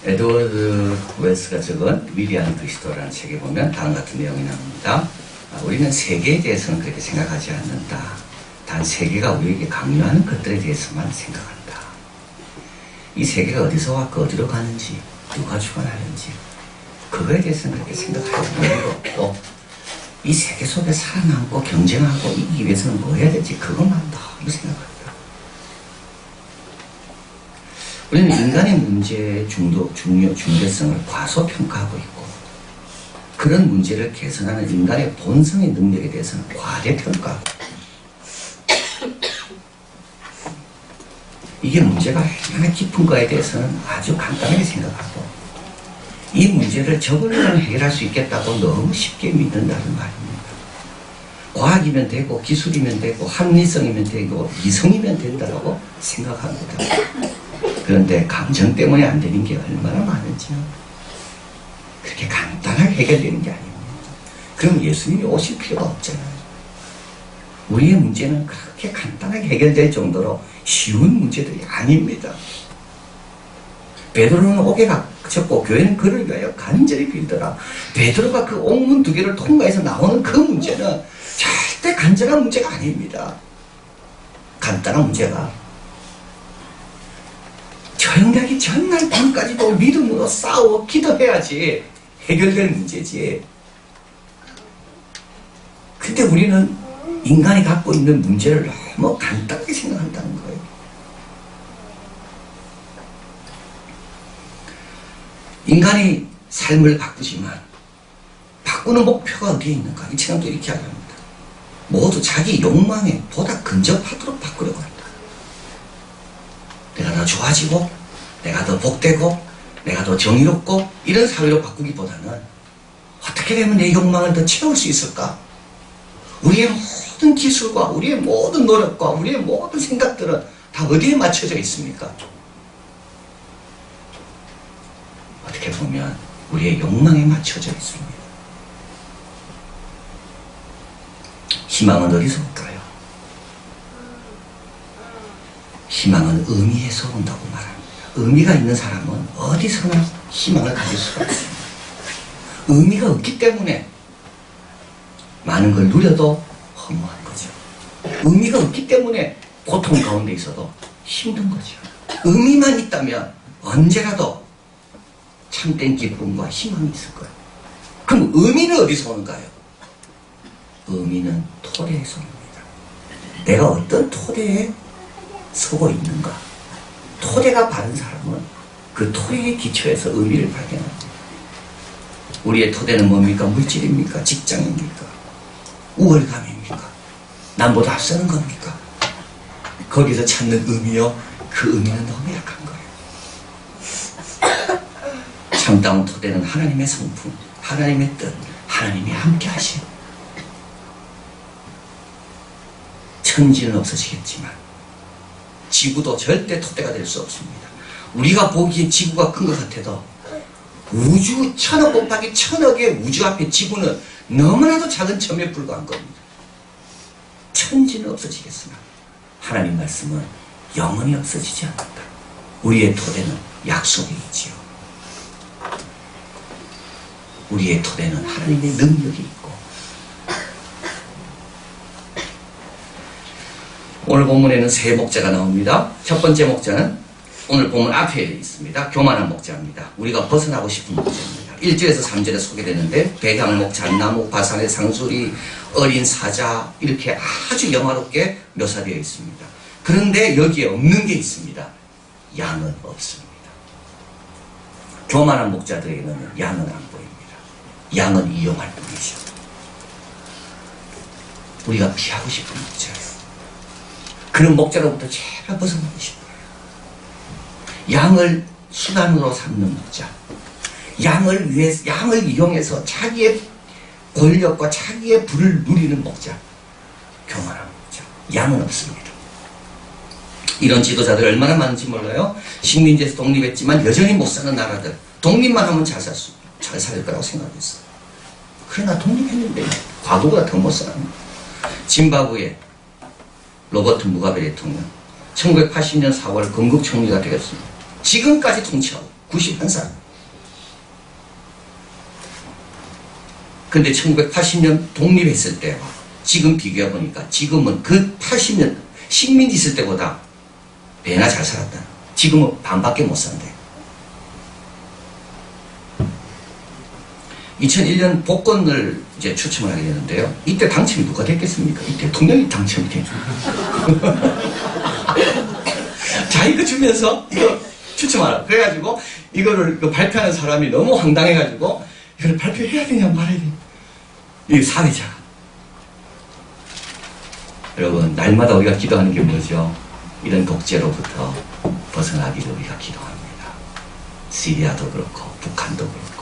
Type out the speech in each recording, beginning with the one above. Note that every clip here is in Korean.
에드워드 웰스가 적은 위대한 그리스도라는 책에 보면 다음 같은 내용이 나옵니다. 우리는 세계에 대해서는 그렇게 생각하지 않는다. 단 세계가 우리에게 강요하는 것들에 대해서만 생각한다. 이 세계가 어디서 왔고 어디로 가는지, 누가 주관하는지 그거에 대해서는 그렇게 생각할 필요가 없고, 이 세계 속에 살아남고 경쟁하고 이기기 위해서는 뭐 해야 될지 그것만 너무 생각합니다. 우리는 인간의 문제의 중대성을 과소평가하고 있고, 그런 문제를 개선하는 인간의 본성의 능력에 대해서는 과대평가하고, 이게 문제가 얼마나 깊은가에 대해서는 아주 간단하게 생각하고, 이 문제를 저걸로는 해결할 수 있겠다고 너무 쉽게 믿는다는 말입니다. 과학이면 되고 기술이면 되고 합리성이면 되고 이성이면 된다고 생각합니다. 그런데 감정 때문에 안 되는 게 얼마나 많은지요. 그렇게 간단하게 해결되는 게 아닙니다. 그럼 예수님이 오실 필요가 없잖아요. 우리의 문제는 그렇게 간단하게 해결될 정도로 쉬운 문제들이 아닙니다. 베드로는 옥에 갇혔고 교회는 그를 위하여 간절히 빌더라. 베드로가 그 옥문 2개를 통과해서 나오는 그 문제는 절대 간절한 문제가 아닙니다. 간단한 문제가 저녁이 전날 밤까지도 믿음으로 싸워 기도해야지 해결될 문제지. 근데 우리는 인간이 갖고 있는 문제를 너무 간단하게 생각한다는 거예요. 인간이 삶을 바꾸지만 바꾸는 목표가 어디에 있는가? 이 책은 또 이렇게 이야기합니다. 모두 자기 욕망에 보다 근접하도록 바꾸려고 한다. 내가 더 좋아지고, 내가 더 복되고, 내가 더 정의롭고, 이런 사회로 바꾸기보다는 어떻게 되면 내 욕망을 더 채울 수 있을까? 우리의 모든 기술과 우리의 모든 노력과 우리의 모든 생각들은 다 어디에 맞춰져 있습니까? 어떻게 보면 우리의 욕망에 맞춰져 있습니다. 희망은 어디서 올까요? 희망은 의미에서 온다고 말합니다. 의미가 있는 사람은 어디서나 희망을 가질 수가 있습니다. 의미가 없기 때문에 많은 걸 누려도 허무한 거죠. 의미가 없기 때문에 고통 가운데 있어도 힘든 거죠. 의미만 있다면 언제라도 참된 기쁨과 희망이 있을 거예요. 그럼 의미는 어디서 오는가요? 의미는 토대에서 옵니다. 내가 어떤 토대에 서고 있는가? 토대가 바른 사람은 그 토대의 기초에서 의미를 발견합니다. 우리의 토대는 뭡니까? 물질입니까? 직장입니까? 우월감입니까? 남보다 앞서는 겁니까? 거기서 찾는 의미요? 그 의미는 너무 약한 거예요. 참다운 토대는 하나님의 성품, 하나님의 뜻, 하나님이 함께 하심. 천지는 없어지겠지만 지구도 절대 토대가 될 수 없습니다. 우리가 보기에 지구가 큰 것 같아도 우주 1000억 곱하기 1000억의 우주 앞에 지구는 너무나도 작은 점에 불과한 겁니다. 천지는 없어지겠으나 하나님 말씀은 영원히 없어지지 않는다. 우리의 토대는 약속이 있지요. 우리의 토대는 하나님의 능력이 있고, 오늘 본문에는 세 목자가 나옵니다. 첫 번째 목자는 오늘 본문 앞에 있습니다. 교만한 목자입니다. 우리가 벗어나고 싶은 목자입니다. 1절에서 3절에 소개되는데 백향목, 잣나무, 바산의 상수리, 어린 사자 이렇게 아주 영화롭게 묘사되어 있습니다. 그런데 여기에 없는 게 있습니다. 양은 없습니다. 교만한 목자들에게는 양은 안 보입니다. 양은 이용할 뿐이죠. 우리가 피하고 싶은 목자예요. 그런 목자로부터 제발 벗어나고 싶어요. 양을 수단으로 삼는 목자, 양을 이용해서 자기의 권력과 자기의 부를 누리는 목자, 교만한 목자. 양은 없습니다. 이런 지도자들 얼마나 많은지 몰라요. 식민지에서 독립했지만 여전히 못 사는 나라들, 독립만 하면 잘 살 거라고 생각했어요. 그러나 독립했는데 과거보다 더 못 살았습니다. 짐바브웨 로버트 무가베 대통령 1980년 4월 건국 총리가 되었습니다. 지금까지 통치하고 91살. 근데 1980년 독립했을 때와 지금 비교해보니까 지금은 그 80년 식민지 있을 때보다 배나 잘 살았다. 지금은 반밖에 못 산대. 2001년 복권을 이제 추첨을 하게 되는데요. 이때 당첨이 누가 됐겠습니까? 이 대통령이 당첨이 되죠. 자, 이거 주면서 이거 추첨하라. 그래가지고 이거를 발표하는 사람이 너무 황당해가지고 이걸 발표해야 되냐 말아야 되냐. 이 사회자가. 여러분, 날마다 우리가 기도하는 게 뭐죠? 이런 독재로부터 벗어나기를 우리가 기도합니다. 시리아도 그렇고 북한도 그렇고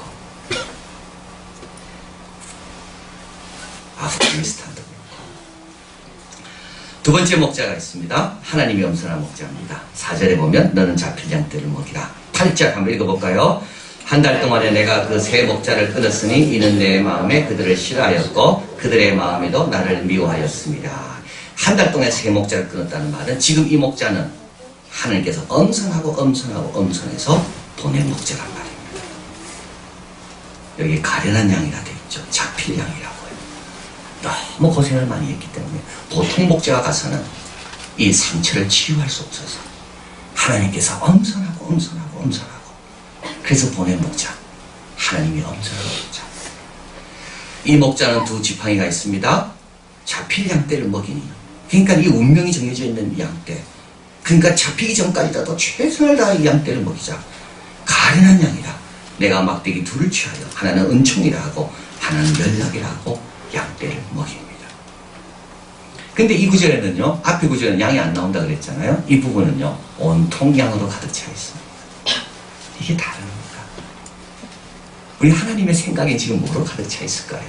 아프가니스탄도 그렇고. 두 번째 목자가 있습니다. 하나님이 엄선한 목자입니다. 4절에 보면 너는 잡힐 양떼를 먹이라. 8절 한번 읽어볼까요? 한 달 동안에 내가 그 세 목자를 끊었으니 이는 내 마음에 그들을 싫어하였고 그들의 마음에도 나를 미워하였습니다. 한 달 동안에 세 목자를 끊었다는 말은 지금 이 목자는 하나님께서 엄선해서 보낸 목자란 말입니다. 여기 가련한 양이라 되어 있죠. 잡힐 양이라고요. 너무 고생을 많이 했기 때문에 보통 목자가 가서는 이 상처를 치유할 수 없어서 하나님께서 엄선하고 그래서 보낸 목자. 하나님이 엄선한 목자. 이 목자는 두 지팡이가 있습니다. 잡힐 양떼를 먹이니. 그러니까 이 운명이 정해져 있는 양떼. 그러니까 잡히기 전까지라도 최선을 다해 이 양떼를 먹이자. 가련한 양이라. 내가 막대기 둘을 취하여 하나는 은총이라 하고 하나는 연락이라 하고 양떼를 먹입니다. 근데 이 구절에는요, 앞에 구절에는 양이 안 나온다 그랬잖아요. 이 부분은요, 온통 양으로 가득 차 있습니다. 이게 다릅니까? 우리 하나님의 생각이 지금 뭐로 가득 차 있을까요?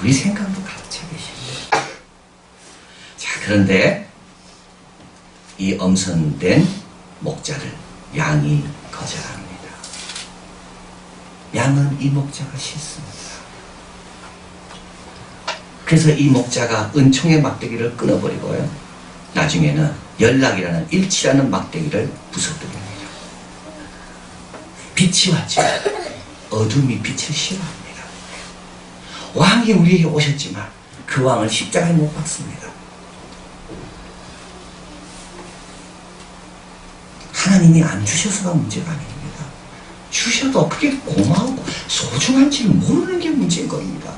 우리 생각도 가득 차 계십니다. 자, 그런데 이 엄선된 목자를 양이 거절합니다. 양은 이 목자가 싫습니다. 그래서 이 목자가 은총의 막대기를 끊어버리고요. 나중에는 연락이라는 일치라는 막대기를 부숴버립니다. 빛이 왔죠. 어둠이 빛을 싫어합니다. 왕이 우리에게 오셨지만 그 왕을 십자가에 못 박습니다. 하나님이 안 주셔서가 문제가 아닙니다. 주셔도 그게 고마우고 소중한지를 모르는 게 문제인 겁니다.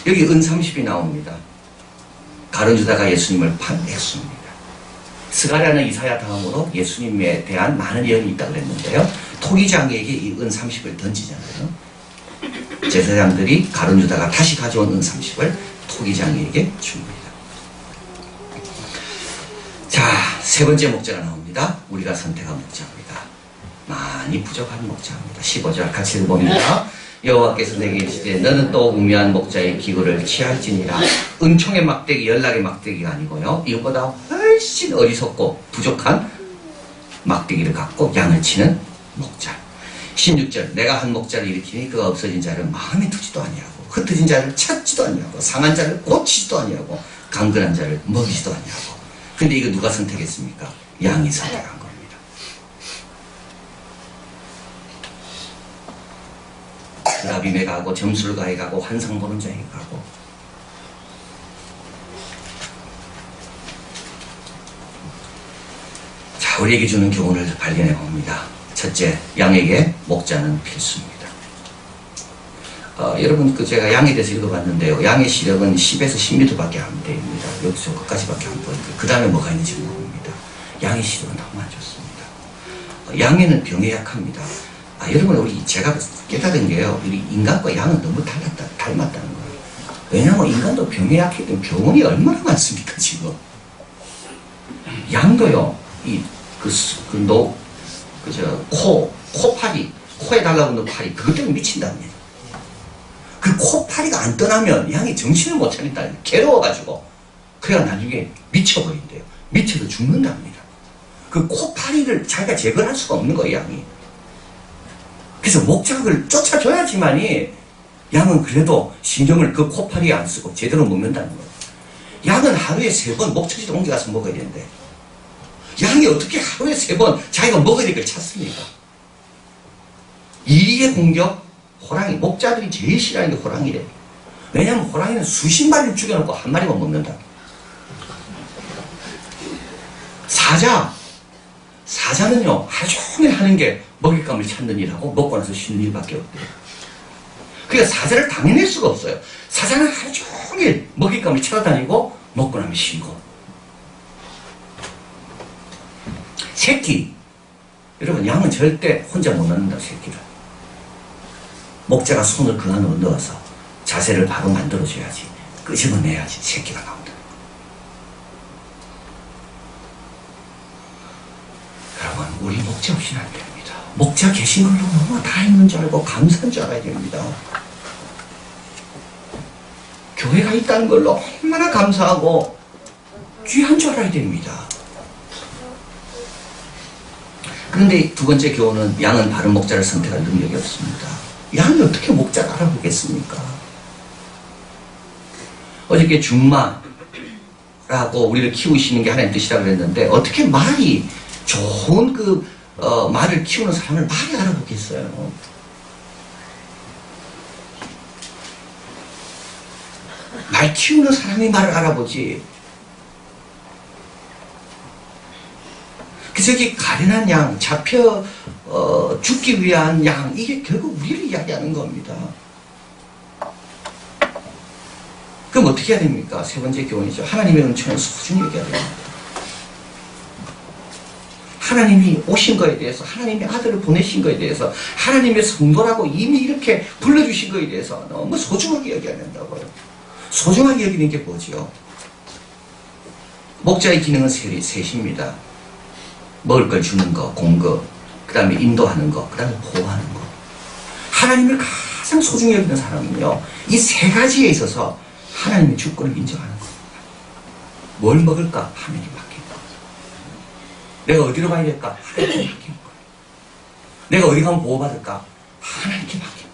여기 은 30이 나옵니다. 가룟유다가 예수님을 판 액수입니다. 스가랴는 이사야 다음으로 예수님에 대한 많은 예언이 있다고 그랬는데요. 토기장에게 이 은 30을 던지잖아요. 제사장들이 가룟유다가 다시 가져온 은 30을 토기장에게 줍니다. 자, 세 번째 목자가 나옵니다. 우리가 선택한 목자입니다. 많이 부족한 목자입니다. 15절 같이 읽어봅니다. 여호와께서 내게 이르시되 너는 또 우매한 목자의 기구를 취할지니라. 은총의 막대기, 연락의 막대기가 아니고요. 이것보다 훨씬 어리석고 부족한 막대기를 갖고 양을 치는 목자. 16절 내가 한 목자를 일으키니 그가 없어진 자를 마음에 두지도 아니하고 흩어진 자를 찾지도 아니하고 상한 자를 고치지도 아니하고 강건한 자를 먹이지도 아니하고. 근데 이거 누가 선택했습니까? 양이 선택한 겁니다. 드라빔에 가고 점술가에 가고 환상 보는 자에 가고. 자, 우리에게 주는 교훈을 발견해 봅니다. 첫째, 양에게 목자는 필수입니다. 여러분, 제가 양에 대해서 읽어봤는데요. 양의 시력은 10에서 10m밖에 안 됩니다. 여기서 끝까지밖에 안 보이고, 그 다음에 뭐가 있는지 모릅니다. 양의 시력은 너무 안 좋습니다. 양에는 병에 약합니다. 여러분, 제가 깨달은 게요, 우리 인간과 양은 너무 닮았다는 거예요. 왜냐하면 인간도 병에 약하기 때문에 병원이 얼마나 많습니까, 지금. 양도요, 코파리, 코에 달라붙는 파리, 그것 때문에 미친답니다. 그 코파리가 안 떠나면 양이 정신을 못 차린다. 괴로워가지고. 그래야 나중에 미쳐버린대요. 미쳐서 죽는답니다. 그 코파리를 자기가 제거할 수가 없는 거예요, 양이. 그래서 목자를 쫓아줘야지만이 양은 그래도 신경을 그 코파리에 안 쓰고 제대로 먹는다는 거예요. 양은 하루에 3번 목초지도 옮겨가서 먹어야 되는데 양이 어떻게 하루에 3번 자기가 먹어야 될 걸 찾습니까? 이익의 공격, 호랑이. 목자들이 제일 싫어하는 게 호랑이래. 왜냐하면 호랑이는 수십 마리를 죽여놓고 한 마리만 먹는다. 사자는요, 하루 종일 하는 게 먹잇감을 찾는 일하고 먹고 나서 쉬는 일밖에 없대요. 그러니까 사자를 당해낼 수가 없어요. 사자는 하루 종일 먹잇감을 찾아다니고 먹고 나면 쉬고. 새끼. 여러분, 양은 절대 혼자 못 낳는다, 새끼를. 목자가 손을 그 안으로 넣어서 자세를 바로 만들어줘야지. 끄집어내야지 새끼가 나온다. 여러분, 우리 목자 없이는 안 됩니다. 목자 계신 걸로 너무 다 있는 줄 알고 감사한 줄 알아야 됩니다. 교회가 있다는 걸로 얼마나 감사하고 귀한 줄 알아야 됩니다. 그런데 두 번째 교훈은 양은 바른 목자를 선택할 능력이 없습니다. 양이 어떻게 목자를 알아보겠습니까? 어저께 준마라고 우리를 키우시는 게 하나님 뜻이라고 그랬는데 어떻게 말이 좋은 말을 키우는 사람을 말이 알아보겠어요? 말 키우는 사람이 말을 알아보지. 그래서 이게 가련한 양, 잡혀 죽기 위한 양, 이게 결국 우리를 이야기하는 겁니다. 그럼 어떻게 해야 됩니까? 세 번째 교훈이죠. 하나님의 은총을 소중히 여겨야 됩니다. 하나님이 오신 거에 대해서, 하나님의 아들을 보내신 거에 대해서, 하나님의 성도라고 이미 이렇게 불러주신 거에 대해서 너무 소중하게 여겨야 된다고요. 소중하게 여기는 게 뭐죠? 목자의 기능은 셋입니다. 먹을 걸 주는 거, 공급, 그 다음에 인도하는 거, 그 다음에 보호하는 거. 하나님을 가장 소중히 여기는 사람은요, 이 세 가지에 있어서 하나님의 주권을 인정하는 겁니다. 뭘 먹을까? 하나님이 맡긴 거. 내가 어디로 가야 될까? 하나님께 맡긴 거. 내가 어디 가면 보호받을까? 하나님께 맡긴 거.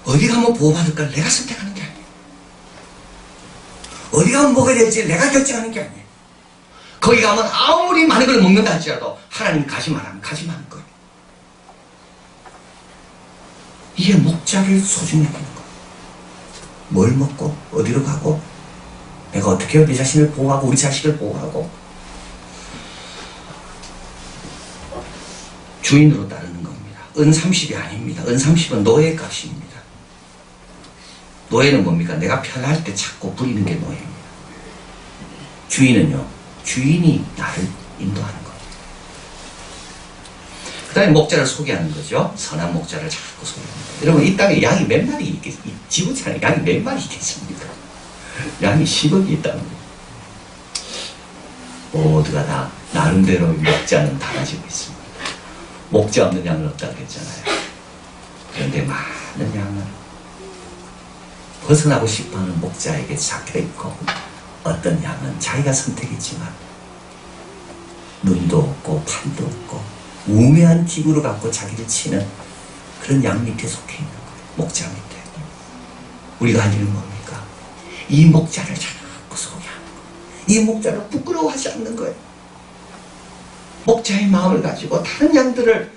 어디 가면 보호받을까? 내가 선택하는 게 아니에요. 어디 가면 먹어야 될지 내가 결정하는 게 아니에요. 거기 가면 아무리 많은 걸 먹는다 할지라도 하나님이 가지 말하면 가지 마는 거예요. 이게 목자를 소중히 여기는 거예요. 뭘 먹고 어디로 가고 내가 어떻게 내 자신을 보호하고 우리 자식을 보호하고 주인으로 따르는 겁니다. 은 30이 아닙니다. 은 30은 노예의 값입니다. 노예는 뭡니까? 내가 편할 때 찾고 부리는 게 노예입니다. 주인은요, 주인이 나를 인도하는 겁니다. 그 다음에 목자를 소개하는 거죠. 선한 목자를 자꾸 소개합니다. 여러분, 이 땅에 양이 몇 마리 있겠습니까? 지구촌에 양이 몇 마리 있겠습니까? 양이 10억이 있다는 거예요. 모두가 다 나름대로 목자는 다 가지고 있습니다. 목자 없는 양은 없다고 했잖아요. 그런데 많은 양은 벗어나고 싶어하는 목자에게 잡혀있고, 어떤 양은 자기가 선택했지만 눈도 없고 팔도 없고 우매한 기구를 갖고 자기를 치는 그런 양 밑에 속해 있는 거예요. 목자 밑에. 우리가 할 일은 뭡니까? 이 목자를 자꾸 소개하는 거예요. 이 목자를 부끄러워하지 않는 거예요. 목자의 마음을 가지고 다른 양들을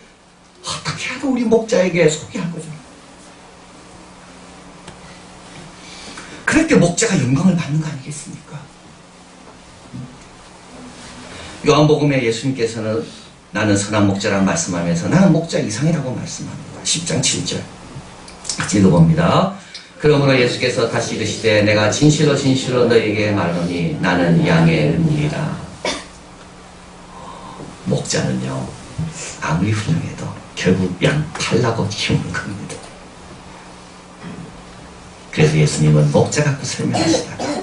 어떻게 하든 우리 목자에게 소개할 거죠. 그럴 때 목자가 영광을 받는 거 아니겠습니까? 요한복음에 예수님께서는 나는 선한 목자라는 말씀하면서 나는 목자 이상이라고 말씀합니다. 10장 7절 같이 읽어봅니다. 그러므로 예수께서 다시 이르시되 내가 진실로 진실로 너에게 말하노니 나는 양의 문이라. 목자는요, 아무리 훌륭해도 결국 양 팔라고 키우는 겁니다. 그래서 예수님은 목자 갖고 설명하시다가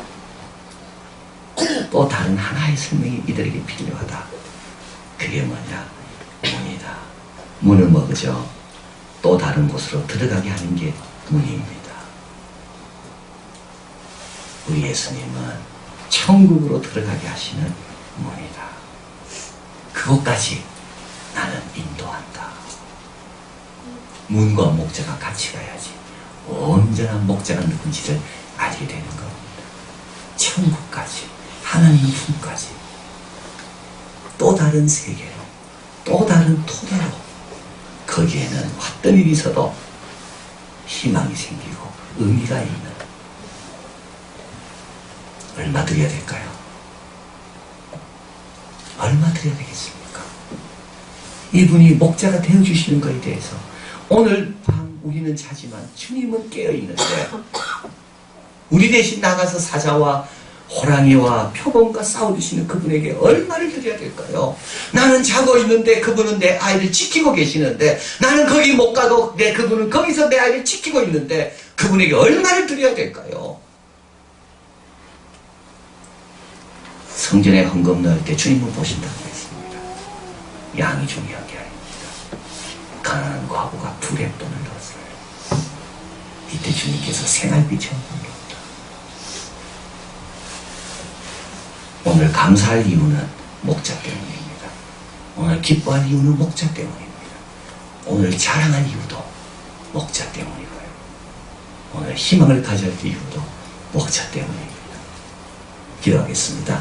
또 다른 하나의 설명이 이들에게 필요하다. 그게 뭐냐? 문이다. 문을 먹으죠. 또 다른 곳으로 들어가게 하는 게 문입니다. 우리 예수님은 천국으로 들어가게 하시는 문이다. 그곳까지 나는 인도한다. 문과 목자가 같이 가야지 온전한 목자가 누군지를 알게 되는 겁니다. 천국까지, 하나님의 품까지, 또 다른 세계로, 또 다른 토대로, 거기에는 어떤 일이 있어도 희망이 생기고 의미가 있는, 얼마 드려야 될까요? 얼마 드려야 되겠습니까? 이분이 목자가 되어주시는 것에 대해서 오늘 밤 우리는 자지만 주님은 깨어있는데 우리 대신 나가서 사자와 호랑이와 표범과 싸워주시는 그분에게 얼마를 드려야 될까요? 나는 자고 있는데 그분은 내 아이를 지키고 계시는데, 나는 거기 못 가도 그분은 거기서 내 아이를 지키고 있는데 그분에게 얼마를 드려야 될까요? 성전에 헌금 넣을 때 주님은 보신다고 했습니다. 양이 중요한 게 아닙니다. 가난한 과부가 2랩돈을 넣었어요. 이때 주님께서 생활비 천국입니다. 오늘 감사할 이유는 목자 때문입니다. 오늘 기뻐할 이유는 목자 때문입니다. 오늘 자랑할 이유도 목자 때문이고요. 오늘 희망을 가질 이유도 목자 때문입니다. 기도하겠습니다.